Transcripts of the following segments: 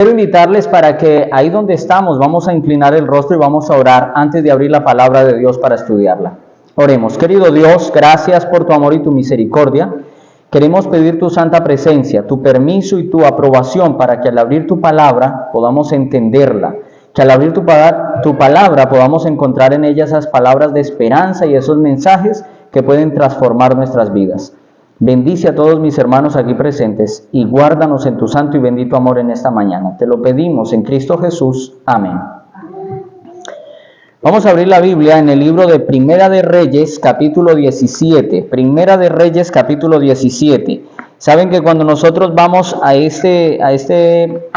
Quiero invitarles para que ahí donde estamos vamos a inclinar el rostro y vamos a orar antes de abrir la palabra de Dios para estudiarla. Oremos. Querido Dios, gracias por tu amor y tu misericordia. Queremos pedir tu santa presencia, tu permiso y tu aprobación para que al abrir tu palabra podamos entenderla, que al abrir tu palabra podamos encontrar en ella esas palabras de esperanza y esos mensajes que pueden transformar nuestras vidas. Bendice a todos mis hermanos aquí presentes y guárdanos en tu santo y bendito amor en esta mañana. Te lo pedimos en Cristo Jesús. Amén. Vamos a abrir la Biblia en el libro de Primera de Reyes, capítulo 17. Primera de Reyes, capítulo 17. Saben que cuando nosotros vamos a este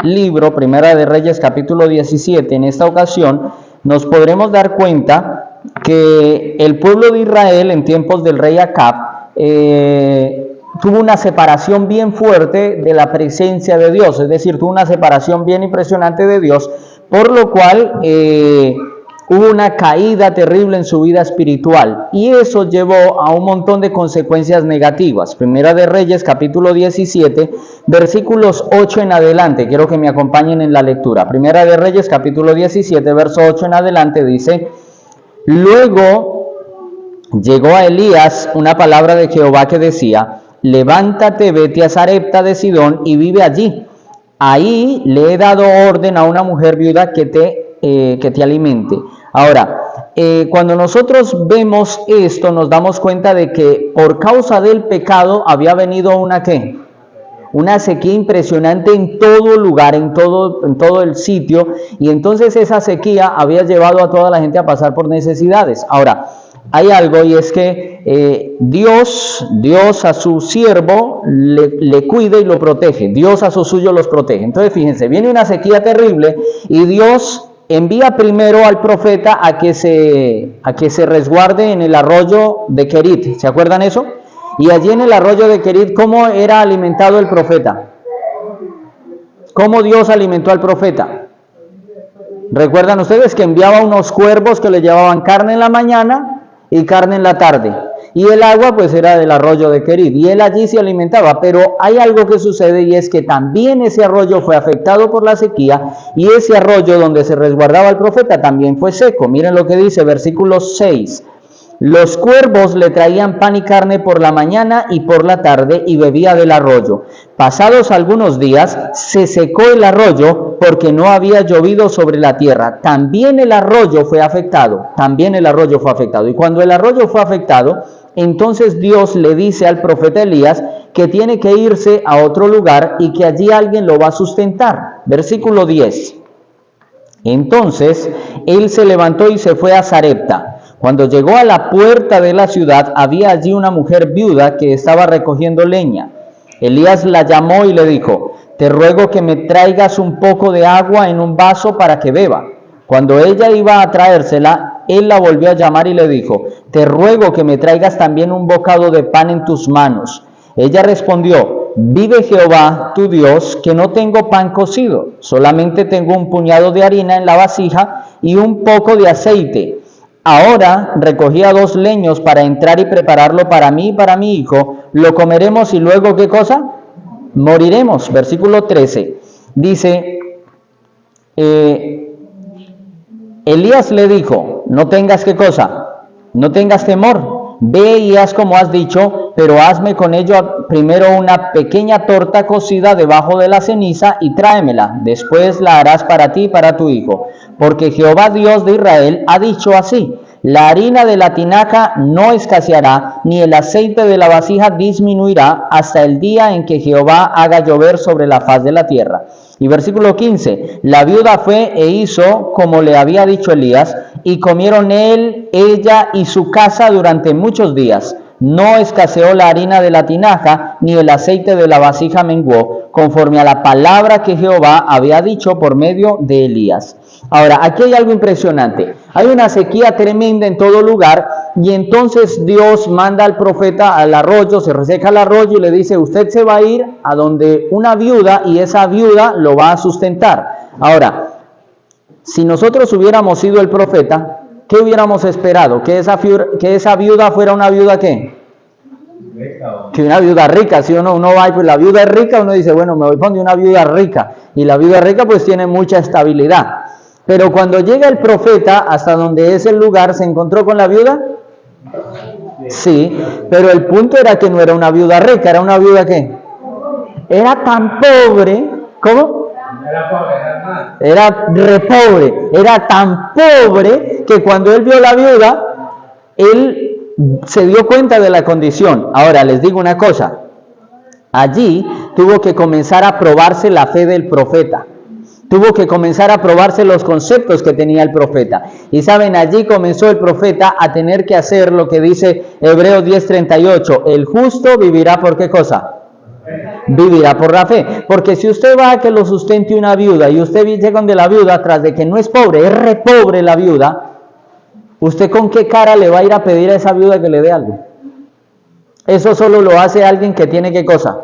libro, Primera de Reyes, capítulo 17, en esta ocasión, nos podremos dar cuenta que el pueblo de Israel en tiempos del rey Acab tuvo una separación bien fuerte de la presencia de Dios, es decir, tuvo una separación bien impresionante de Dios, por lo cual hubo una caída terrible en su vida espiritual y eso llevó a un montón de consecuencias negativas. Primera de Reyes, capítulo 17, versículos 8 en adelante, quiero que me acompañen en la lectura. Primera de Reyes, capítulo 17, verso 8 en adelante, dice: Luego llegó a Elías una palabra de Jehová que decía: levántate, vete a Sarepta de Sidón y vive allí. Ahí le he dado orden a una mujer viuda que te alimente. Ahora, cuando nosotros vemos esto, nos damos cuenta de que por causa del pecado había venido una sequía impresionante en todo lugar, en todo el sitio, y entonces esa sequía había llevado a toda la gente a pasar por necesidades. Ahora, hay algo, y es que Dios a su siervo le cuida y lo protege. Dios a sus suyos los protege. Entonces fíjense, viene una sequía terrible y Dios envía primero al profeta a que se resguarde en el arroyo de Querit. ¿Se acuerdan eso? Y allí en el arroyo de Querit, ¿cómo era alimentado el profeta? ¿Cómo Dios alimentó al profeta? ¿Recuerdan ustedes que enviaba unos cuervos que le llevaban carne en la mañana y carne en la tarde? Y el agua pues era del arroyo de Querit, y él allí se alimentaba. Pero hay algo que sucede, y es que también ese arroyo fue afectado por la sequía, y ese arroyo donde se resguardaba el profeta también fue seco. Miren lo que dice, versículo 6. Los cuervos le traían pan y carne por la mañana y por la tarde, y bebía del arroyo. Pasados algunos días, se secó el arroyo porque no había llovido sobre la tierra. También el arroyo fue afectado. Y cuando el arroyo fue afectado, entonces Dios le dice al profeta Elías que tiene que irse a otro lugar y que allí alguien lo va a sustentar. Versículo 10. Entonces él se levantó y se fue a Sarepta. Cuando llegó a la puerta de la ciudad, había allí una mujer viuda que estaba recogiendo leña. Elías la llamó y le dijo: te ruego que me traigas un poco de agua en un vaso para que beba. Cuando ella iba a traérsela, él la volvió a llamar y le dijo: te ruego que me traigas también un bocado de pan en tus manos. Ella respondió: vive Jehová tu Dios, que no tengo pan cocido, solamente tengo un puñado de harina en la vasija y un poco de aceite. Ahora recogía 2 leños para entrar y prepararlo para mí y para mi hijo. Lo comeremos y luego, ¿qué cosa? Moriremos. Versículo 13. Dice, Elías le dijo: no tengas, ¿qué cosa? No tengas temor. Ve y haz como has dicho, pero hazme con ello primero una pequeña torta cocida debajo de la ceniza y tráemela. Después la harás para ti y para tu hijo. Porque Jehová Dios de Israel ha dicho así: la harina de la tinaja no escaseará, ni el aceite de la vasija disminuirá, hasta el día en que Jehová haga llover sobre la faz de la tierra. Y versículo 15, la viuda fue e hizo como le había dicho Elías, y comieron él, ella y su casa durante muchos días. No escaseó la harina de la tinaja, ni el aceite de la vasija menguó, conforme a la palabra que Jehová había dicho por medio de Elías. Ahora, aquí hay algo impresionante. Hay una sequía tremenda en todo lugar, y entonces Dios manda al profeta al arroyo, se reseca el arroyo y le dice: usted se va a ir a donde una viuda, y esa viuda lo va a sustentar. Ahora, si nosotros hubiéramos sido el profeta, ¿qué hubiéramos esperado? Que esa viuda fuera una viuda, ¿qué? Que una viuda rica, si uno va y pues la viuda es rica, uno dice, bueno, me voy con una viuda rica, y la viuda rica pues tiene mucha estabilidad. Pero cuando llega el profeta hasta donde es el lugar, ¿se encontró con la viuda? Sí, pero el punto era que no era una viuda rica, era una viuda ¿qué? Era tan pobre, ¿cómo? Era re pobre, era tan pobre que cuando él vio la viuda, él se dio cuenta de la condición. Ahora les digo una cosa, allí tuvo que comenzar a probarse la fe del profeta, tuvo que comenzar a probarse los conceptos que tenía el profeta, y saben, allí comenzó el profeta a tener que hacer lo que dice Hebreos 10:38, el justo vivirá ¿por qué cosa? Vivirá por la fe, porque si usted va a que lo sustente una viuda, y usted llega donde la viuda, tras de que no es pobre, es re pobre la viuda, ¿usted con qué cara le va a ir a pedir a esa viuda que le dé algo? Eso solo lo hace alguien que tiene ¿qué cosa?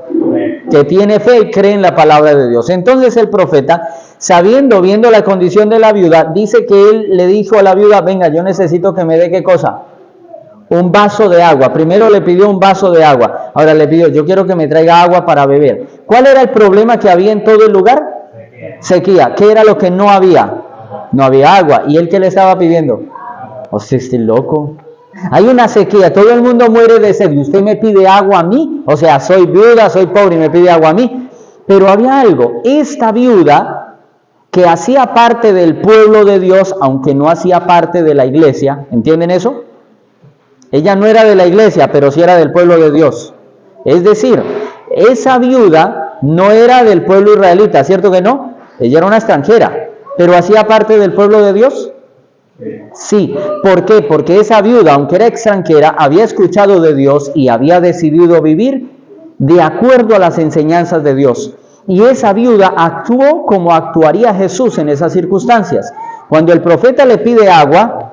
Que tiene fe y cree en la palabra de Dios. Entonces el profeta, viendo la condición de la viuda, dice que él le dijo a la viuda, venga, yo necesito que me dé ¿qué cosa? Un vaso de agua. Primero le pidió un vaso de agua, ahora le pidió, yo quiero que me traiga agua para beber. ¿Cuál era el problema que había en todo el lugar? Sequía. ¿Qué era lo que no había? No había agua. ¿Y él qué le estaba pidiendo? O sea, estoy loco. Hay una sequía, todo el mundo muere de sed y usted me pide agua a mí. O sea, soy viuda, soy pobre y me pide agua a mí. Pero había algo, esta viuda que hacía parte del pueblo de Dios, aunque no hacía parte de la iglesia, ¿entienden eso? Ella no era de la iglesia, pero sí era del pueblo de Dios. Es decir, esa viuda no era del pueblo israelita, ¿cierto que no? Ella era una extranjera, pero hacía parte del pueblo de Dios. Sí, ¿por qué? Porque esa viuda, aunque era extranjera, había escuchado de Dios y había decidido vivir de acuerdo a las enseñanzas de Dios. Y esa viuda actuó como actuaría Jesús en esas circunstancias. Cuando el profeta le pide agua,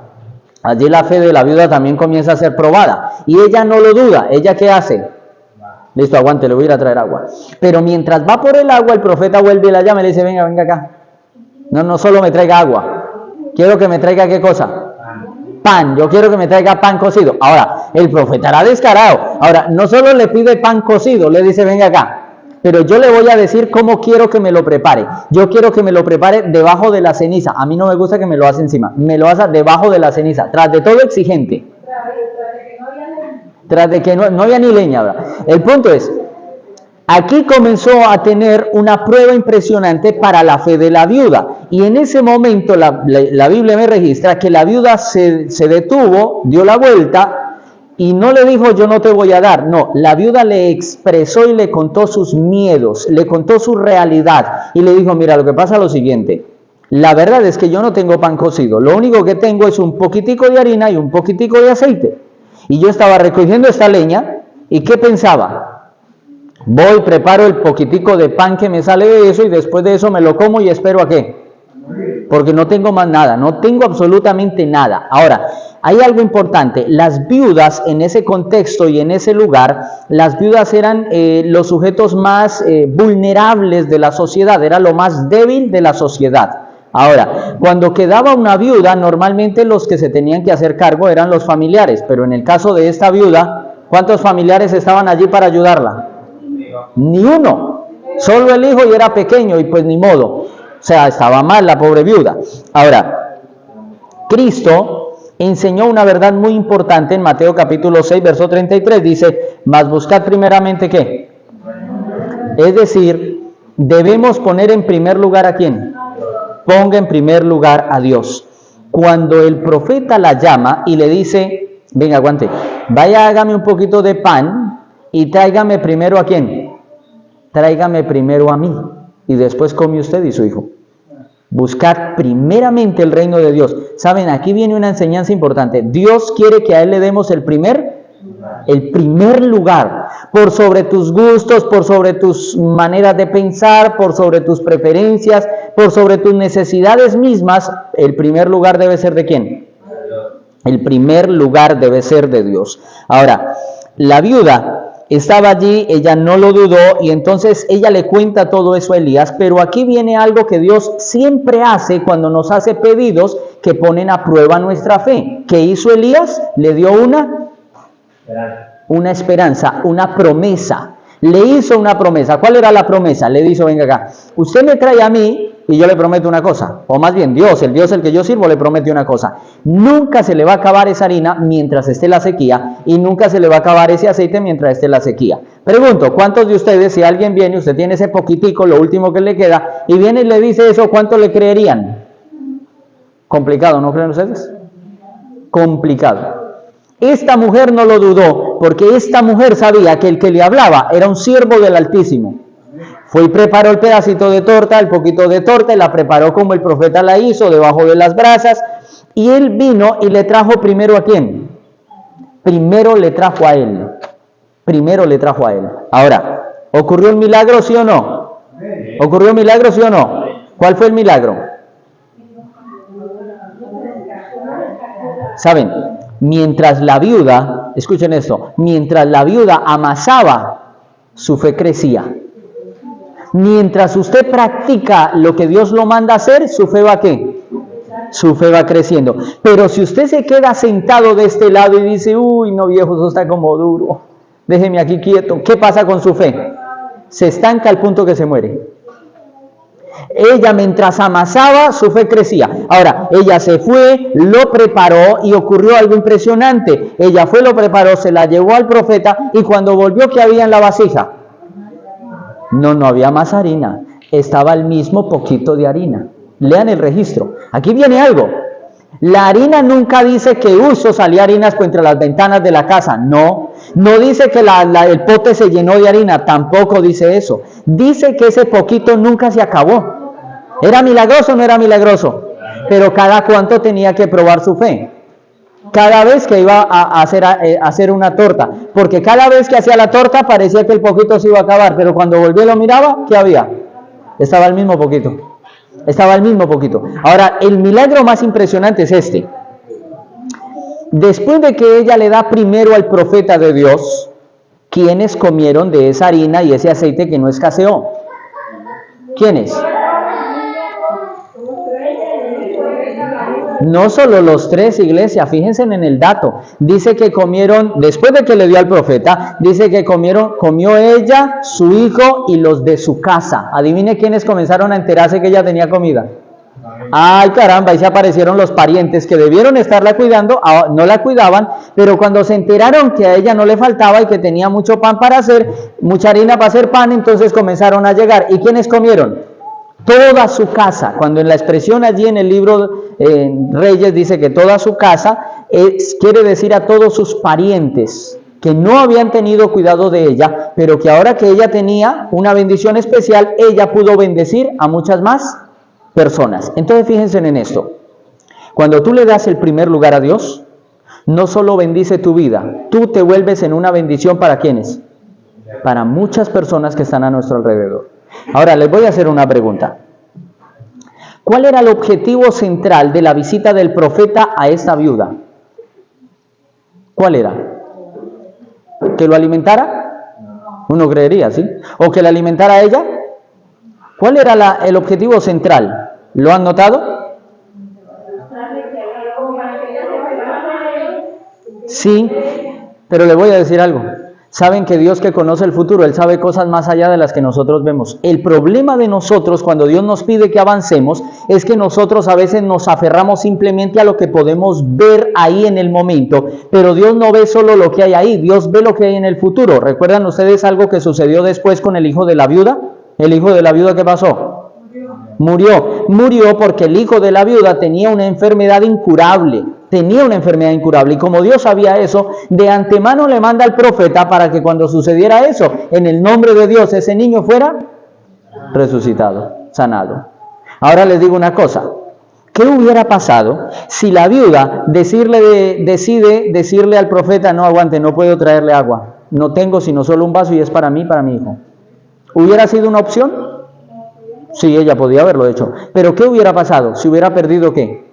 allí la fe de la viuda también comienza a ser probada. Y ella no lo duda. ¿Ella qué hace? Listo, aguante, le voy a ir a traer agua. Pero mientras va por el agua, el profeta vuelve y la llama y le dice, venga, venga acá. No solo me traiga agua. Quiero que me traiga ¿qué cosa? Pan. Yo quiero que me traiga pan cocido. Ahora, el profeta era descarado. Ahora, no solo le pide pan cocido, le dice, venga acá. Pero yo le voy a decir cómo quiero que me lo prepare. Yo quiero que me lo prepare debajo de la ceniza. A mí no me gusta que me lo haga encima. Me lo haga debajo de la ceniza. Tras de todo exigente. Tras de que no había ni leña. ¿Verdad? El punto es, aquí comenzó a tener una prueba impresionante para la fe de la viuda. Y en ese momento la Biblia me registra que la viuda se detuvo, dio la vuelta y no le dijo yo no te voy a dar. No, la viuda le expresó y le contó sus miedos, le contó su realidad y le dijo, mira, lo que pasa es lo siguiente. La verdad es que yo no tengo pan cocido. Lo único que tengo es un poquitico de harina y un poquitico de aceite. Y yo estaba recogiendo esta leña y ¿qué pensaba? Voy, preparo el poquitico de pan que me sale de eso y después de eso me lo como y espero ¿a qué? Porque no tengo más nada, no tengo absolutamente nada. Ahora, hay algo importante, las viudas en ese contexto y en ese lugar, las viudas eran los sujetos más vulnerables de la sociedad, era lo más débil de la sociedad. Ahora, cuando quedaba una viuda, normalmente los que se tenían que hacer cargo eran los familiares, pero en el caso de esta viuda, ¿cuántos familiares estaban allí para ayudarla? Ni uno, solo el hijo y era pequeño y pues ni modo, o sea, estaba mal la pobre viuda. Ahora, Cristo enseñó una verdad muy importante en Mateo capítulo 6, verso 33, dice, mas buscad primeramente ¿qué? Es decir, debemos poner en primer lugar ¿a quién? Ponga en primer lugar a Dios. Cuando el profeta la llama y le dice, venga, aguante, vaya, hágame un poquito de pan y tráigame primero ¿a quién? Tráigame primero a mí y después come usted y su hijo. Buscar primeramente el reino de Dios. Saben, aquí viene una enseñanza importante. Dios quiere que a Él le demos el primer lugar, por sobre tus gustos, por sobre tus maneras de pensar, por sobre tus preferencias, por sobre tus necesidades mismas. El primer lugar debe ser ¿de quién? El primer lugar debe ser de Dios. Ahora, la viuda estaba allí, ella no lo dudó y entonces ella le cuenta todo eso a Elías, pero aquí viene algo que Dios siempre hace cuando nos hace pedidos que ponen a prueba nuestra fe. ¿Qué hizo Elías? Le dio una una esperanza, una promesa. Le hizo una promesa. ¿Cuál era la promesa? Le dijo, venga acá, usted me trae a mí y yo le prometo una cosa. O más bien Dios el que yo sirvo le promete una cosa. Nunca se le va a acabar esa harina mientras esté la sequía y nunca se le va a acabar ese aceite mientras esté la sequía. Pregunto, ¿cuántos de ustedes, si alguien viene, usted tiene ese poquitico, lo último que le queda, y viene y le dice eso, ¿cuánto le creerían? Complicado, ¿no creen ustedes? Complicado. Esta mujer no lo dudó, porque esta mujer sabía que el que le hablaba era un siervo del Altísimo. Fue y preparó el pedacito de torta, el poquito de torta, y la preparó como el profeta la hizo, debajo de las brasas, y él vino y le trajo primero ¿a quién? Primero le trajo a él. Primero le trajo a él. Ahora, ¿ocurrió el milagro, sí o no? ¿Ocurrió el milagro, sí o no? ¿Cuál fue el milagro? ¿Saben? Mientras la viuda, escuchen esto, mientras la viuda amasaba, su fe crecía. Mientras usted practica lo que Dios lo manda hacer, su fe va ¿qué? Su fe va creciendo. Pero si usted se queda sentado de este lado y dice, uy, no viejo, eso está como duro, déjeme aquí quieto, ¿qué pasa con su fe? Se estanca al punto que se muere. Ella mientras amasaba, su fe crecía. Ahora, ella se fue, lo preparó y ocurrió algo impresionante. Ella fue, lo preparó, se la llevó al profeta y cuando volvió, ¿qué había en la vasija? No había más harina. Estaba el mismo poquito de harina. Lean el registro. Aquí viene algo. La harina nunca dice que salía harinas por entre las ventanas de la casa. No dice que el pote se llenó de harina. Tampoco dice eso. Dice que ese poquito nunca se acabó. ¿Era milagroso o no era milagroso? Pero cada cuánto tenía que probar su fe. Cada vez que iba a hacer una torta. Porque cada vez que hacía la torta parecía que el poquito se iba a acabar. Pero cuando volvió y lo miraba, ¿qué había? Estaba el mismo poquito. Estaba el mismo poquito. Ahora, el milagro más impresionante es este. Después de que ella le da primero al profeta de Dios, ¿quiénes comieron de esa harina y ese aceite que no escaseó? ¿Quiénes? No solo los tres, iglesia, fíjense en el dato. Dice que comieron, después de que le dio al profeta, dice que comió ella, su hijo y los de su casa. Adivine quiénes comenzaron a enterarse que ella tenía comida. Ay, caramba, ahí se aparecieron los parientes que debieron estarla cuidando, no la cuidaban, pero cuando se enteraron que a ella no le faltaba y que tenía mucho pan para hacer, mucha harina para hacer pan, entonces comenzaron a llegar. ¿Y quiénes comieron? Toda su casa. Cuando en la expresión allí en el libro Reyes dice que toda su casa, quiere decir a todos sus parientes que no habían tenido cuidado de ella, pero que ahora que ella tenía una bendición especial, ella pudo bendecir a muchas más personas. Entonces fíjense en esto. Cuando tú le das el primer lugar a Dios, no solo bendice tu vida, tú te vuelves en una bendición ¿para quiénes? Para muchas personas que están a nuestro alrededor. Ahora les voy a hacer una pregunta. ¿Cuál era el objetivo central de la visita del profeta a esta viuda? ¿Cuál era? ¿Que lo alimentara? Uno creería, ¿sí? ¿O que la alimentara a ella? ¿Cuál era el objetivo central? ¿Lo han notado? Sí, pero le voy a decir algo. Saben que Dios, que conoce el futuro, Él sabe cosas más allá de las que nosotros vemos. El problema de nosotros cuando Dios nos pide que avancemos es que nosotros a veces nos aferramos simplemente a lo que podemos ver ahí en el momento, pero Dios no ve solo lo que hay ahí, Dios ve lo que hay en el futuro. ¿Recuerdan ustedes algo que sucedió después con el hijo de la viuda? ¿El hijo de la viuda qué pasó? Murió porque el hijo de la viuda tenía una enfermedad incurable. Y como Dios sabía eso, de antemano le manda al profeta para que cuando sucediera eso, en el nombre de Dios, ese niño fuera resucitado, sanado. Ahora les digo una cosa. ¿Qué hubiera pasado si la viuda decide decirle al profeta, no aguante, no puedo traerle agua, no tengo sino solo un vaso y es para mí, para mi hijo? ¿Hubiera sido una opción? Sí, ella podía haberlo hecho. Pero ¿qué hubiera pasado si hubiera perdido qué?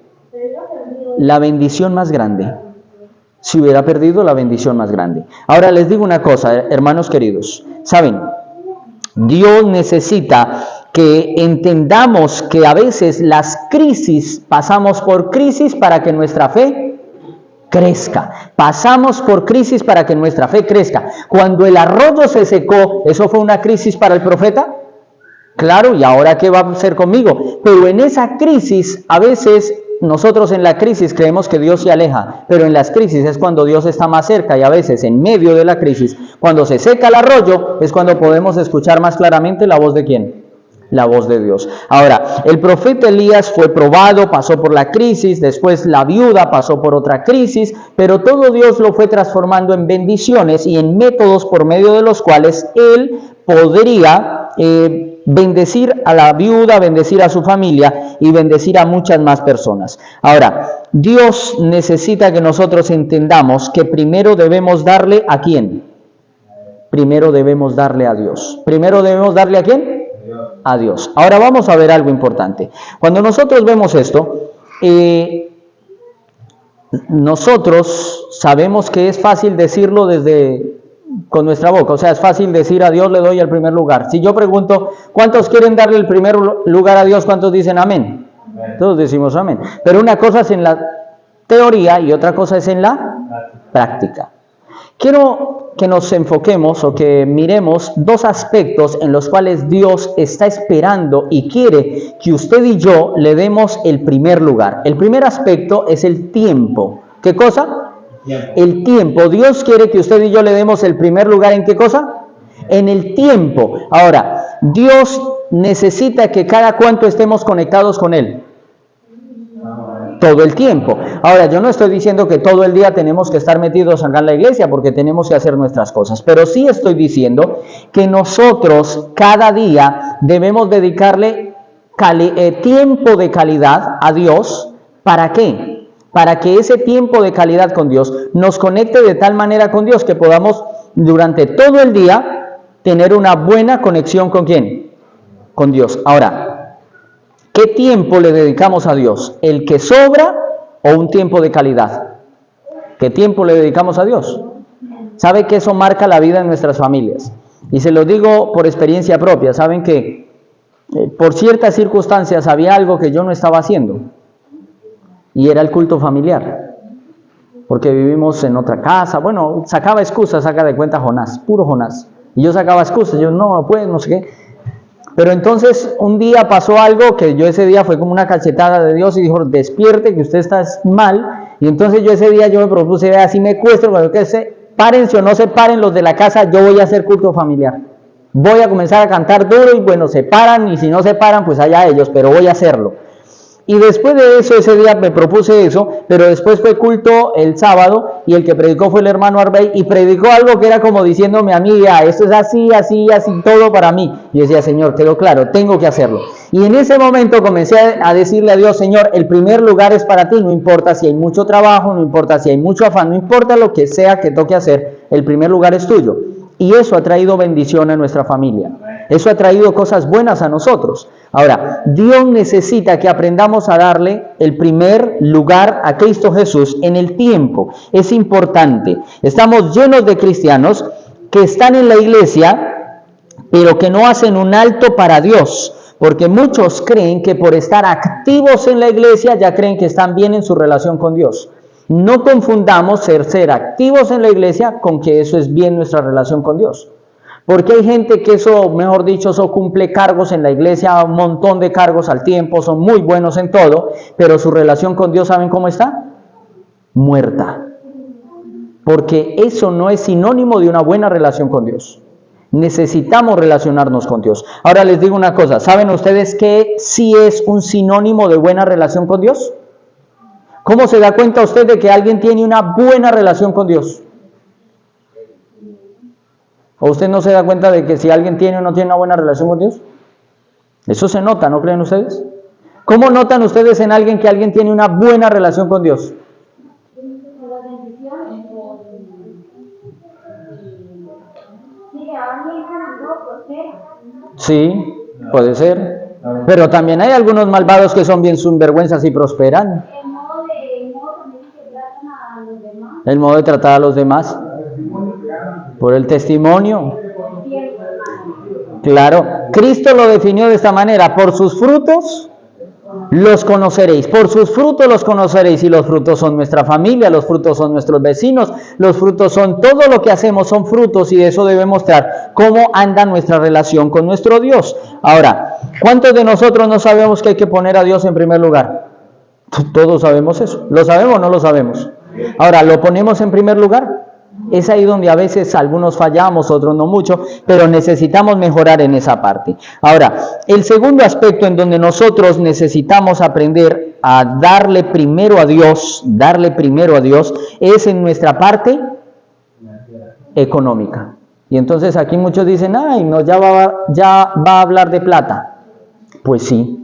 La bendición más grande. Si hubiera perdido la bendición más grande. Ahora les digo una cosa, hermanos queridos. ¿Saben? Dios necesita que entendamos que a veces las crisis, pasamos por crisis para que nuestra fe crezca. Pasamos por crisis para que nuestra fe crezca. Cuando el arroyo se secó, ¿eso fue una crisis para el profeta? Claro, ¿y ahora qué va a hacer conmigo? Pero en esa crisis, a veces nosotros en la crisis creemos que Dios se aleja, pero en las crisis es cuando Dios está más cerca, y a veces en medio de la crisis, cuando se seca el arroyo, es cuando podemos escuchar más claramente la voz de ¿quién? La voz de Dios. Ahora, el profeta Elías fue probado, pasó por la crisis, después la viuda pasó por otra crisis, pero todo Dios lo fue transformando en bendiciones y en métodos por medio de los cuales él podría bendecir a la viuda, bendecir a su familia y bendecir a muchas más personas. Ahora, Dios necesita que nosotros entendamos que primero debemos darle ¿a quién? Primero debemos darle a Dios. ¿Primero debemos darle a quién? A Dios. Ahora vamos a ver algo importante. Cuando nosotros vemos esto, nosotros sabemos que es fácil decirlo con nuestra boca, o sea, es fácil decir a Dios le doy el primer lugar. Si yo pregunto, ¿cuántos quieren darle el primer lugar a Dios? ¿Cuántos dicen amén? Todos decimos amén. Pero una cosa es en la teoría y otra cosa es en la práctica. Quiero que nos enfoquemos o que miremos dos aspectos en los cuales Dios está esperando y quiere que usted y yo le demos el primer lugar. El primer aspecto es el tiempo. ¿Qué cosa? El tiempo. Dios quiere que usted y yo le demos el primer lugar ¿en qué cosa? En el tiempo. Ahora, Dios necesita que cada cuanto estemos conectados con Él. Todo el tiempo. Ahora, yo no estoy diciendo que todo el día tenemos que estar metidos acá en la iglesia porque tenemos que hacer nuestras cosas, pero sí estoy diciendo que nosotros cada día debemos dedicarle tiempo de calidad a Dios. ¿Para qué? Para que ese tiempo de calidad con Dios nos conecte de tal manera con Dios que podamos durante todo el día tener una buena conexión ¿con quién? Con Dios. Ahora, ¿qué tiempo le dedicamos a Dios? ¿El que sobra o un tiempo de calidad? ¿Qué tiempo le dedicamos a Dios? ¿Sabe que eso marca la vida en nuestras familias? Y se lo digo por experiencia propia. Saben que por ciertas circunstancias había algo que yo no estaba haciendo. Y era el culto familiar, porque vivimos en otra casa. Bueno, sacaba excusas, saca de cuenta Jonás, puro Jonás. Y yo sacaba excusas, yo no, pues, no sé qué. Pero entonces un día pasó algo que yo ese día fue como una cachetada de Dios y dijo, despierte que usted está mal. Y entonces yo ese día yo me propuse, vea, si me cuesta, cuando que párense o no se paren los de la casa, yo voy a hacer culto familiar. Voy a comenzar a cantar duro y bueno, se paran y si no se paran, pues allá ellos, pero voy a hacerlo. Y después de eso, ese día me propuse eso, pero después fue culto el sábado y el que predicó fue el hermano Arbey y predicó algo que era como diciéndome a mí, esto es así, así, así, todo para mí. Y yo decía, Señor, quedó claro, tengo que hacerlo. Y en ese momento comencé a decirle a Dios, Señor, el primer lugar es para ti, no importa si hay mucho trabajo, no importa si hay mucho afán, no importa lo que sea que toque hacer, el primer lugar es tuyo. Y eso ha traído bendición a nuestra familia. Eso ha traído cosas buenas a nosotros. Ahora, Dios necesita que aprendamos a darle el primer lugar a Cristo Jesús en el tiempo. Es importante. Estamos llenos de cristianos que están en la iglesia, pero que no hacen un alto para Dios. Porque muchos creen que por estar activos en la iglesia ya creen que están bien en su relación con Dios. No confundamos ser activos en la iglesia con que eso es bien nuestra relación con Dios. Porque hay gente que eso, mejor dicho, eso cumple cargos en la iglesia, un montón de cargos al tiempo, son muy buenos en todo, pero su relación con Dios, ¿saben cómo está? Muerta. Porque eso no es sinónimo de una buena relación con Dios. Necesitamos relacionarnos con Dios. Ahora les digo una cosa, ¿saben ustedes qué sí es un sinónimo de buena relación con Dios? ¿Cómo se da cuenta usted de que alguien tiene una buena relación con Dios? ¿O usted no se da cuenta de que si alguien tiene o no tiene una buena relación con Dios? Eso se nota, ¿no creen ustedes? ¿Cómo notan ustedes en alguien que alguien tiene una buena relación con Dios? Sí, puede ser. Pero también hay algunos malvados que son bien sinvergüenzas y prosperan. El modo de tratar a los demás. Por el testimonio. Claro, Cristo lo definió de esta manera: por sus frutos los conoceréis, por sus frutos los conoceréis, y los frutos son nuestra familia, los frutos son nuestros vecinos, los frutos son todo lo que hacemos, son frutos, y eso debe mostrar cómo anda nuestra relación con nuestro Dios. Ahora, ¿cuántos de nosotros no sabemos que hay que poner a Dios en primer lugar? Todos sabemos eso. ¿Lo sabemos o no lo sabemos? Ahora, ¿lo ponemos en primer lugar? Es ahí donde a veces algunos fallamos, otros no mucho, pero necesitamos mejorar en esa parte. Ahora, el segundo aspecto en donde nosotros necesitamos aprender a darle primero a Dios, es en nuestra parte económica. Y entonces aquí muchos dicen, ay, no, ya va a hablar de plata. Pues sí.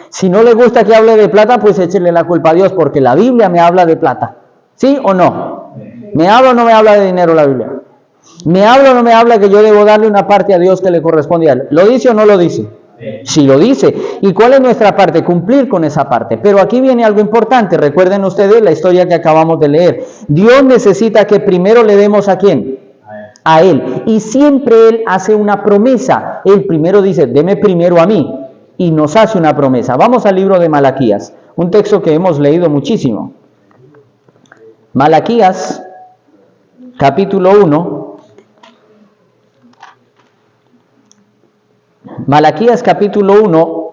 Si no le gusta que hable de plata, pues échele la culpa a Dios, porque la Biblia me habla de plata. ¿Sí o no? ¿Me habla o no me habla de dinero la Biblia? ¿Me habla o no me habla que yo debo darle una parte a Dios que le corresponde a Él? ¿Lo dice o no lo dice? Sí lo dice. ¿Y cuál es nuestra parte? Cumplir con esa parte. Pero aquí viene algo importante. Recuerden ustedes la historia que acabamos de leer. Dios necesita que primero le demos ¿a quién? A Él. Y siempre Él hace una promesa. Él primero dice, deme primero a mí. Y nos hace una promesa. Vamos al libro de Malaquías. Un texto que hemos leído muchísimo. Malaquías, capítulo 1. Malaquías, capítulo 1,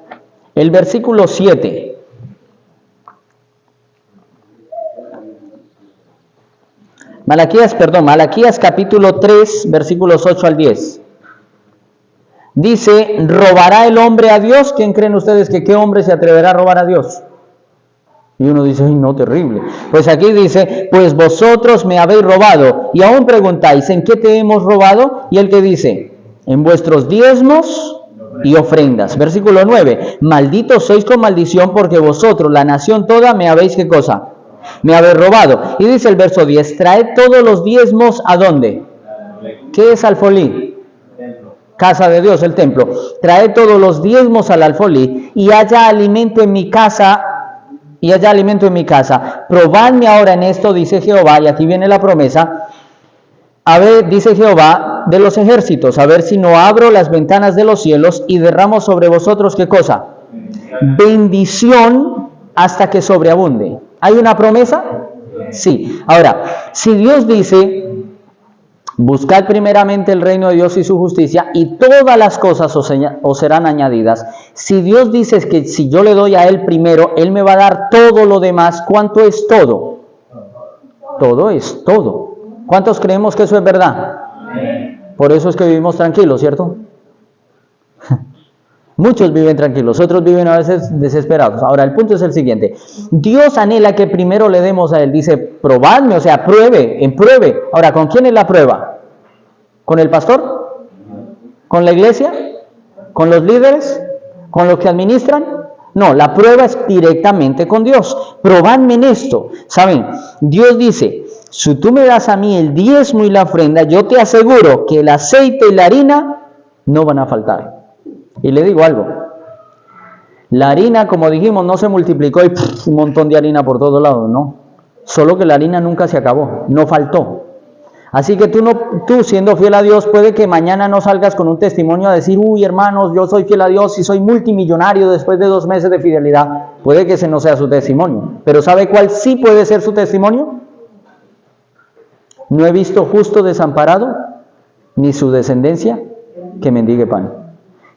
el versículo 7. Malaquías, capítulo 3, versículos 8 al 10. Dice, ¿robará el hombre a Dios? ¿Quién creen ustedes que qué hombre se atreverá a robar a Dios? Y uno dice, ay, no, terrible. Pues aquí dice, pues vosotros me habéis robado. Y aún preguntáis, ¿en qué te hemos robado? Y el que dice, en vuestros diezmos y ofrendas. Versículo 9, malditos sois con maldición, porque vosotros, la nación toda, me habéis, ¿qué cosa? Me habéis robado. Y dice el verso 10, traed todos los diezmos, ¿a dónde? ¿Qué es alfolí? Casa de Dios, el templo. Traed todos los diezmos al alfolí, y haya alimento en mi casa, Probadme ahora en esto, dice Jehová, y aquí viene la promesa. A ver, dice Jehová de los ejércitos, a ver si no abro las ventanas de los cielos y derramo sobre vosotros, ¿qué cosa? Bendición hasta que sobreabunde. ¿Hay una promesa? Sí. Ahora, si Dios dice, buscad primeramente el reino de Dios y su justicia, y todas las cosas os serán añadidas. Si Dios dice que si yo le doy a Él primero, Él me va a dar todo lo demás. ¿Cuánto es todo? Todo es todo. ¿Cuántos creemos que eso es verdad? Por eso es que vivimos tranquilos, ¿cierto? Muchos viven tranquilos, otros viven a veces desesperados. Ahora, el punto es el siguiente. Dios anhela que primero le demos a Él. Dice, probadme, o sea, pruebe. Ahora, ¿con quién es la prueba? ¿Con el pastor? ¿Con la iglesia? ¿Con los líderes? ¿Con los que administran? No, la prueba es directamente con Dios. Probadme en esto. ¿Saben? Dios dice, si tú me das a mí el diezmo y la ofrenda, yo te aseguro que el aceite y la harina no van a faltar. Y le digo algo, la harina, como dijimos, no se multiplicó y un montón de harina por todos lados, no. Solo que la harina nunca se acabó, no faltó. Así que tú siendo fiel a Dios, puede que mañana no salgas con un testimonio a decir, uy hermanos, yo soy fiel a Dios y soy multimillonario después de 2 meses de fidelidad. Puede que ese no sea su testimonio. Pero ¿sabe cuál sí puede ser su testimonio? No he visto justo desamparado, ni su descendencia que mendigue pan.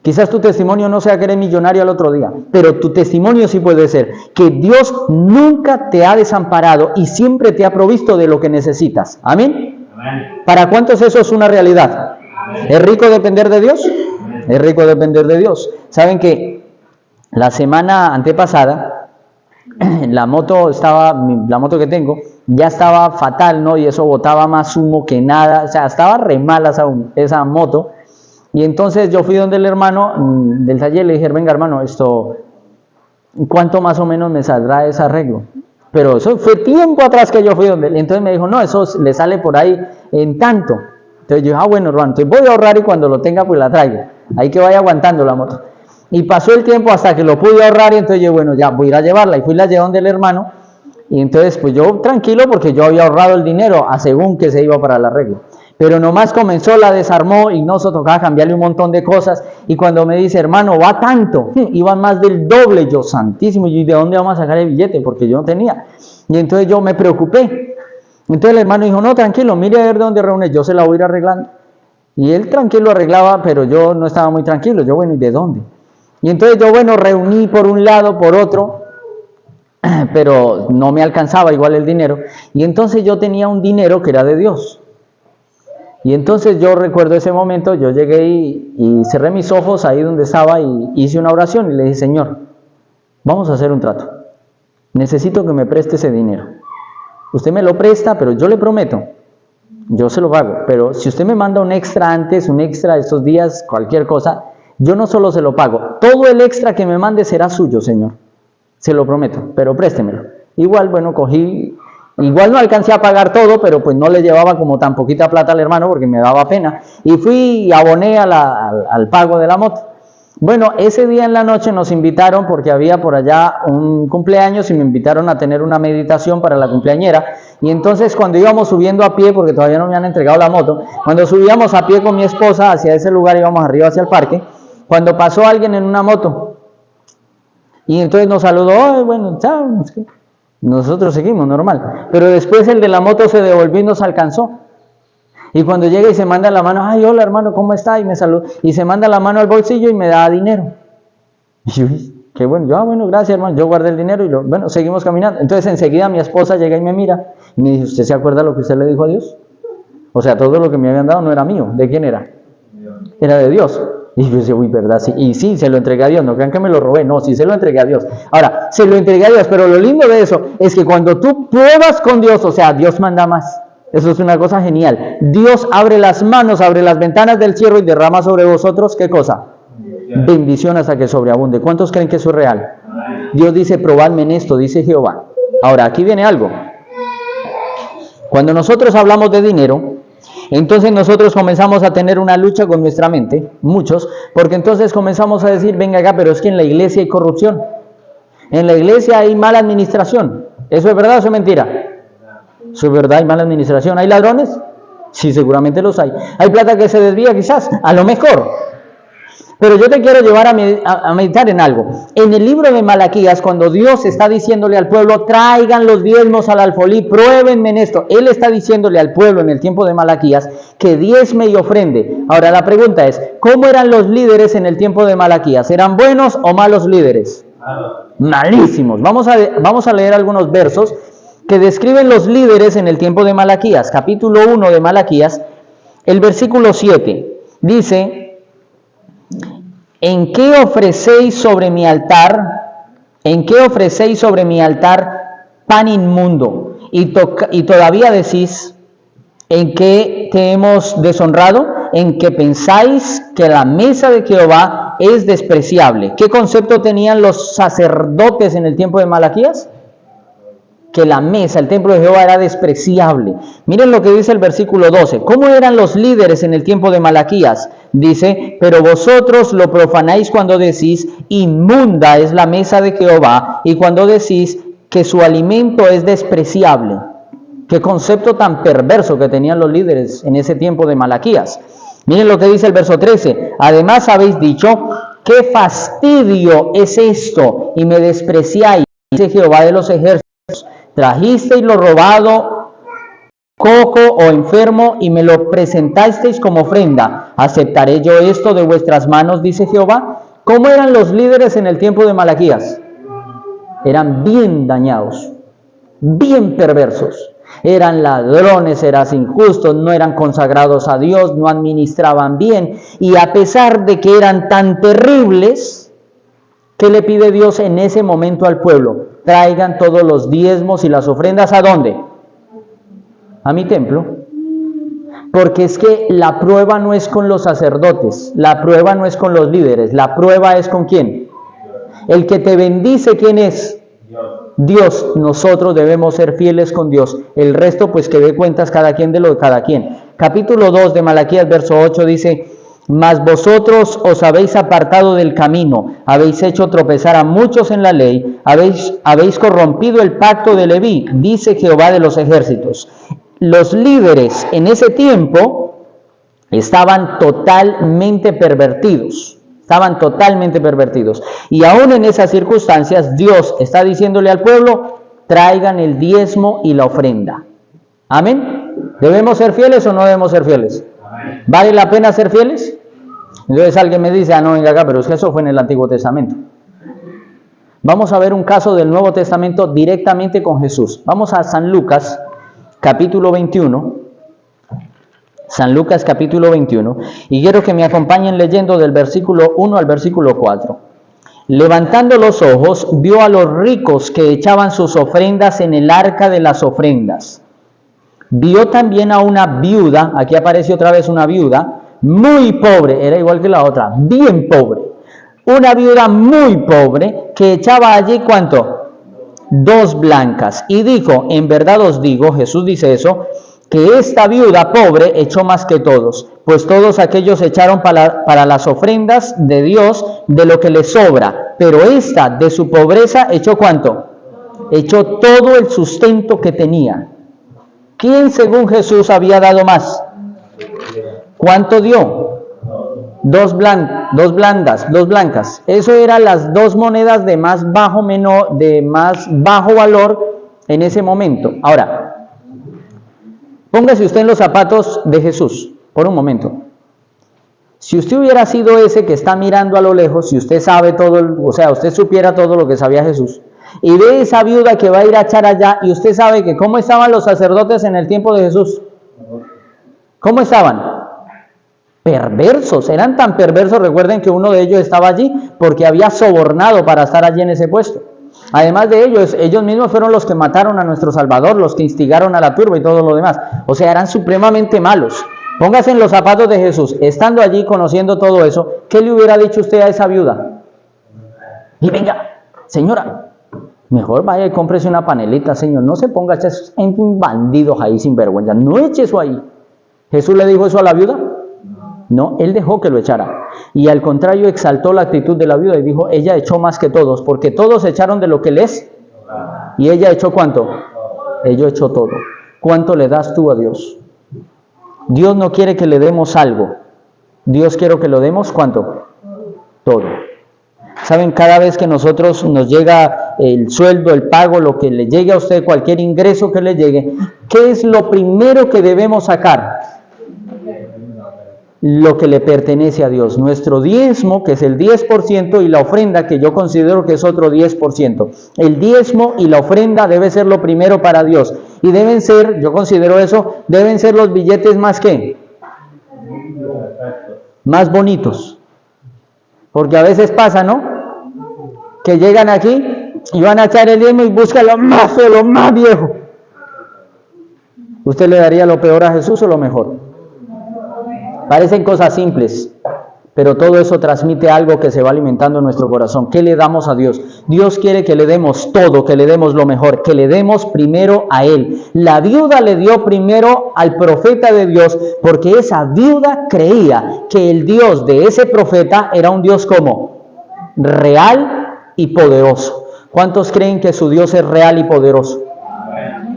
Quizás tu testimonio no sea que eres millonario al otro día, pero tu testimonio sí puede ser que Dios nunca te ha desamparado y siempre te ha provisto de lo que necesitas. ¿Amén? Amén. ¿Para cuántos eso es una realidad? Amén. ¿Es rico depender de Dios? Amén. Es rico depender de Dios. Saben que la semana antepasada, la moto que tengo, ya estaba fatal, ¿no? Y eso botaba más humo que nada, o sea, estaba re mala esa moto. Y entonces yo fui donde el hermano del taller, le dije, venga hermano, ¿cuánto más o menos me saldrá ese arreglo? Pero eso fue tiempo atrás que yo fui donde él. Entonces me dijo, no, eso le sale por ahí en tanto. Entonces yo dije, bueno hermano, entonces voy a ahorrar y cuando lo tenga pues la traigo. Ahí que vaya aguantando la moto. Y pasó el tiempo hasta que lo pude ahorrar y entonces yo, bueno, ya voy a ir a llevarla. Y fui la llevé donde el hermano. Y entonces pues yo tranquilo porque yo había ahorrado el dinero a según que se iba para el arreglo. Pero nomás comenzó, la desarmó y no se tocaba cambiarle un montón de cosas. Y cuando me dice, hermano, va tanto, iban más del doble. Yo, santísimo, ¿y de dónde vamos a sacar el billete? Porque yo no tenía. Y entonces yo me preocupé. Entonces el hermano dijo, no, tranquilo, mire a ver de dónde reúne, yo se la voy a ir arreglando. Y él tranquilo arreglaba, pero yo no estaba muy tranquilo. Yo, bueno, ¿y de dónde? Y entonces yo, bueno, reuní por un lado, por otro, pero no me alcanzaba igual el dinero. Y entonces yo tenía un dinero que era de Dios. Y entonces yo recuerdo ese momento, yo llegué y cerré mis ojos ahí donde estaba y hice una oración y le dije, Señor, vamos a hacer un trato. Necesito que me preste ese dinero. Usted me lo presta, pero yo le prometo, yo se lo pago. Pero si usted me manda un extra antes, un extra estos días, cualquier cosa, yo no solo se lo pago, todo el extra que me mande será suyo, Señor. Se lo prometo, pero préstemelo. Igual, bueno, cogí... Igual no alcancé a pagar todo, pero pues no le llevaba como tan poquita plata al hermano porque me daba pena. Y fui y aboné al pago de la moto. Bueno, ese día en la noche nos invitaron porque había por allá un cumpleaños y me invitaron a tener una meditación para la cumpleañera. Y entonces cuando íbamos subiendo a pie, porque todavía no me han entregado la moto, cuando subíamos a pie con mi esposa hacia ese lugar, íbamos arriba hacia el parque, cuando pasó alguien en una moto. Y entonces nos saludó, bueno, chao, no sé qué. Nosotros seguimos normal, pero después el de la moto se devolvió y nos alcanzó. Y cuando llega y se manda la mano, ay, hola hermano, ¿cómo está? Y me saluda, y se manda la mano al bolsillo y me da dinero. Y yo, qué bueno, yo, bueno, gracias hermano, yo guardé el dinero y bueno, seguimos caminando. Entonces enseguida mi esposa llega y me mira y me dice, ¿usted se acuerda lo que usted le dijo a Dios? O sea, todo lo que me habían dado no era mío, ¿de quién era? Era de Dios. Y yo decía, uy, ¿verdad? Sí. Y sí, se lo entregué a Dios, no crean que me lo robé, no, sí se lo entregué a Dios. Ahora, se lo entregué a Dios, pero lo lindo de eso es que cuando tú pruebas con Dios, o sea, Dios manda más. Eso es una cosa genial. Dios abre las manos, abre las ventanas del cielo y derrama sobre vosotros, ¿qué cosa? Bendición hasta que sobreabunde. ¿Cuántos creen que eso es real? Dios dice, probadme en esto, dice Jehová. Ahora, aquí viene algo. Cuando nosotros hablamos de dinero, entonces nosotros comenzamos a tener una lucha con nuestra mente, muchos, porque entonces comenzamos a decir, venga acá, pero es que en la iglesia hay corrupción, en la iglesia hay mala administración. ¿Eso es verdad o es mentira? Eso es verdad, hay mala administración. ¿Hay ladrones? Sí, seguramente los hay. ¿Hay plata que se desvía quizás? A lo mejor. Pero yo te quiero llevar a meditar en algo. En el libro de Malaquías, cuando Dios está diciéndole al pueblo, traigan los diezmos al alfolí, pruébenme en esto. Él está diciéndole al pueblo en el tiempo de Malaquías que diezme y ofrende. Ahora la pregunta es, ¿cómo eran los líderes en el tiempo de Malaquías? ¿Eran buenos o malos líderes? Malísimos. Vamos a leer algunos versos que describen los líderes en el tiempo de Malaquías. Capítulo 1 de Malaquías, el versículo 7. Dice... ¿En qué ofrecéis sobre mi altar? ¿En qué ofrecéis sobre mi altar pan inmundo? Y todavía decís, ¿en qué te hemos deshonrado? ¿En que pensáis que la mesa de Jehová es despreciable? ¿Qué concepto tenían los sacerdotes en el tiempo de Malaquías? Que la mesa, el templo de Jehová era despreciable. Miren lo que dice el versículo 12. ¿Cómo eran los líderes en el tiempo de Malaquías? Dice, pero vosotros lo profanáis cuando decís, inmunda es la mesa de Jehová, y cuando decís que su alimento es despreciable. Qué concepto tan perverso que tenían los líderes en ese tiempo de Malaquías. Miren lo que dice el verso 13. Además habéis dicho, qué fastidio es esto, y me despreciáis, dice Jehová de los ejércitos. Trajisteis lo robado, cojo o enfermo, y me lo presentasteis como ofrenda. ¿Aceptaré yo esto de vuestras manos? Dice Jehová. ¿Cómo eran los líderes en el tiempo de Malaquías? Eran bien dañados, bien perversos. Eran ladrones, eran injustos, no eran consagrados a Dios, no administraban bien. Y a pesar de que eran tan terribles, ¿qué le pide Dios en ese momento al pueblo? Traigan todos los diezmos y las ofrendas, ¿a dónde? A mi templo. Porque es que la prueba no es con los sacerdotes, la prueba no es con los líderes, la prueba es con ¿quién? El que te bendice, ¿quién es? Dios. Nosotros debemos ser fieles con Dios. El resto, pues que dé cuentas cada quien de lo de cada quien. Capítulo 2 de Malaquías, verso 8 dice, mas vosotros os habéis apartado del camino, habéis hecho tropezar a muchos en la ley, habéis corrompido el pacto de Leví, dice Jehová de los ejércitos. Los líderes en ese tiempo Estaban totalmente pervertidos. Estaban totalmente pervertidos. Y aún en esas circunstancias, Dios está diciéndole al pueblo, traigan el diezmo y la ofrenda. Amén. ¿Debemos ser fieles o no debemos ser fieles? ¿Vale la pena ser fieles? Entonces alguien me dice, no, venga acá, pero es que eso fue en el Antiguo Testamento. Vamos a ver un caso del Nuevo Testamento directamente con Jesús. Vamos a San Lucas, capítulo 21. San Lucas, capítulo 21. Y quiero que me acompañen leyendo del versículo 1 al versículo 4. Levantando los ojos, vio a los ricos que echaban sus ofrendas en el arca de las ofrendas. Vio también a una viuda, aquí aparece otra vez una viuda, muy pobre, era igual que la otra, bien pobre. Una viuda muy pobre que echaba allí, ¿cuánto? 2 blancas. Y dijo, en verdad os digo, Jesús dice eso, que esta viuda pobre echó más que todos, pues todos aquellos echaron para las ofrendas de Dios de lo que les sobra, pero esta de su pobreza echó ¿cuánto? Echó todo el sustento que tenía. ¿Quién según Jesús había dado más? ¿Cuánto dio? 2 blancas. Eso eran las 2 monedas de más bajo valor en ese momento. Ahora, póngase usted en los zapatos de Jesús por un momento. Si usted hubiera sido ese que está mirando a lo lejos, si usted sabe todo, usted supiera todo lo que sabía Jesús, y ve esa viuda que va a ir a echar allá, y usted sabe que cómo estaban los sacerdotes en el tiempo de Jesús. ¿Cómo estaban? Perversos, eran tan perversos. Recuerden que uno de ellos estaba allí porque había sobornado para estar allí en ese puesto. Además de ellos mismos fueron los que mataron a nuestro Salvador, los que instigaron a la turba y todo lo demás. O sea, eran supremamente malos. Póngase en los zapatos de Jesús, estando allí conociendo todo eso, ¿qué le hubiera dicho usted a esa viuda? Y venga, señora, mejor vaya y cómprese una panelita, señor, no se ponga en bandidos ahí sin vergüenza, no eche eso ahí. ¿Jesús le dijo eso a la viuda? No, él dejó que lo echara. Y al contrario, exaltó la actitud de la viuda y dijo, ella echó más que todos, porque todos echaron de lo que les. ¿Y ella echó cuánto? Ella echó todo. ¿Cuánto le das tú a Dios? Dios no quiere que le demos algo. Dios quiere que lo demos, ¿cuánto? Todo. Saben, cada vez que nosotros nos llega el sueldo, el pago, lo que le llegue a usted, cualquier ingreso que le llegue, ¿qué es lo primero que debemos sacar? Lo que le pertenece a Dios. Nuestro diezmo, que es el 10%, y la ofrenda, que yo considero que es otro 10%. El diezmo y la ofrenda debe ser lo primero para Dios. Y deben ser, yo considero eso, deben ser los billetes más ¿qué? Más bonitos. Porque a veces pasa, ¿no? Que llegan aquí y van a echar el diezmo y buscan lo más feo, lo más viejo. ¿Usted le daría lo peor a Jesús o lo mejor? Parecen cosas simples, pero todo eso transmite algo que se va alimentando en nuestro corazón. ¿Qué le damos a Dios? Dios quiere que le demos todo, que le demos lo mejor, que le demos primero a Él. La viuda le dio primero al profeta de Dios, porque esa viuda creía que el Dios de ese profeta era un Dios como real y poderoso. ¿Cuántos creen que su Dios es real y poderoso?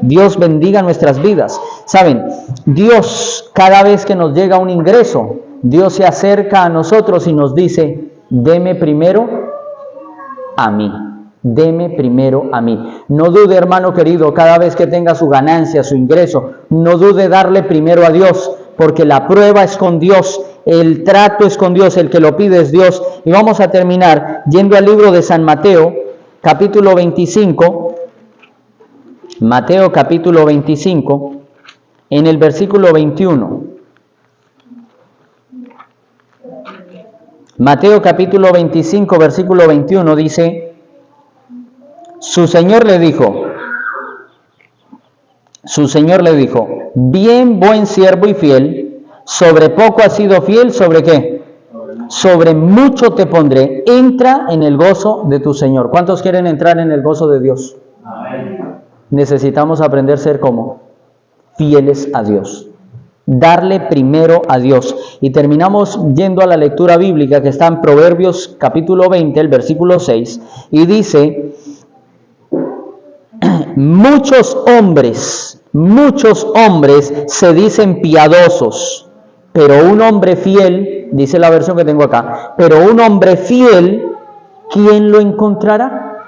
Dios bendiga nuestras vidas. Saben, Dios, cada vez que nos llega un ingreso, Dios se acerca a nosotros y nos dice, deme primero a mí. Deme primero a mí. No dude, hermano querido, cada vez que tenga su ganancia, su ingreso, no dude darle primero a Dios, porque la prueba es con Dios, el trato es con Dios, el que lo pide es Dios. Y vamos a terminar yendo al libro de San Mateo, capítulo 25. Mateo capítulo 25, en el versículo 21. Mateo capítulo 25, versículo 21 dice, su Señor le dijo, bien, buen siervo y fiel, sobre poco has sido fiel, ¿sobre qué? Sobre mucho te pondré, entra en el gozo de tu Señor. ¿Cuántos quieren entrar en el gozo de Dios? Amén. Necesitamos aprender a ser como fieles a Dios, darle primero a Dios. Y terminamos yendo a la lectura bíblica que está en Proverbios capítulo 20, el versículo 6, y dice, muchos hombres se dicen piadosos, pero un hombre fiel, dice la versión que tengo acá, pero un hombre fiel, ¿quién lo encontrará?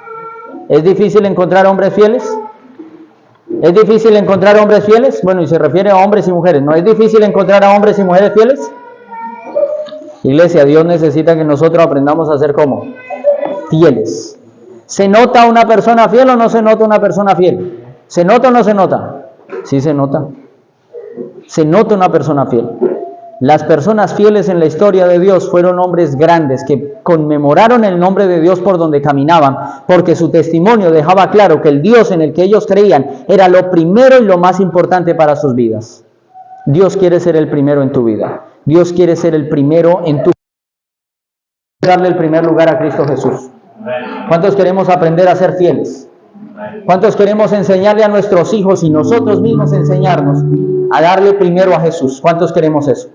¿Es difícil encontrar hombres fieles? ¿Es difícil encontrar hombres fieles? Bueno, y se refiere a hombres y mujeres. ¿No es difícil encontrar a hombres y mujeres fieles? Iglesia, Dios necesita que nosotros aprendamos a ser como fieles. ¿Se nota una persona fiel o no se nota una persona fiel? ¿Se nota o no se nota? Sí se nota. Se nota una persona fiel. Las personas fieles en la historia de Dios fueron hombres grandes que conmemoraron el nombre de Dios por donde caminaban, porque su testimonio dejaba claro que el Dios en el que ellos creían era lo primero y lo más importante para sus vidas. Dios quiere ser el primero en tu vida. Dios quiere ser el primero en tu vida. Darle el primer lugar a Cristo Jesús. ¿Cuántos queremos aprender a ser fieles? ¿Cuántos queremos enseñarle a nuestros hijos y nosotros mismos enseñarnos a darle primero a Jesús? ¿Cuántos queremos eso?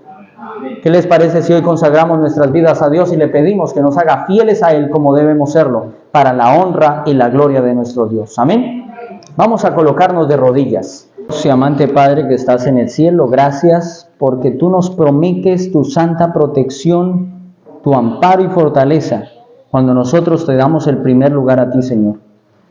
¿Qué les parece si hoy consagramos nuestras vidas a Dios y le pedimos que nos haga fieles a Él como debemos serlo, para la honra y la gloria de nuestro Dios? Amén. Vamos a colocarnos de rodillas. Sí, amante Padre que estás en el cielo, gracias porque tú nos prometes tu santa protección, tu amparo y fortaleza cuando nosotros te damos el primer lugar a ti, Señor.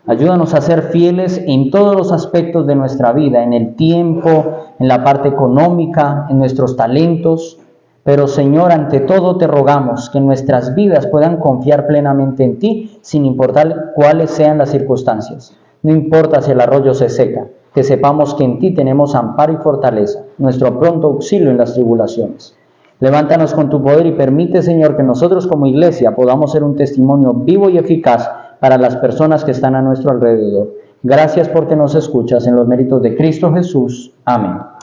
Ayúdanos a ser fieles en todos los aspectos de nuestra vida, en el tiempo, en la parte económica, en nuestros talentos. Pero, Señor, ante todo te rogamos que nuestras vidas puedan confiar plenamente en ti, sin importar cuáles sean las circunstancias. No importa si el arroyo se seca, que sepamos que en ti tenemos amparo y fortaleza, nuestro pronto auxilio en las tribulaciones. Levántanos con tu poder y permite, Señor, que nosotros como iglesia podamos ser un testimonio vivo y eficaz para las personas que están a nuestro alrededor. Gracias porque nos escuchas en los méritos de Cristo Jesús. Amén.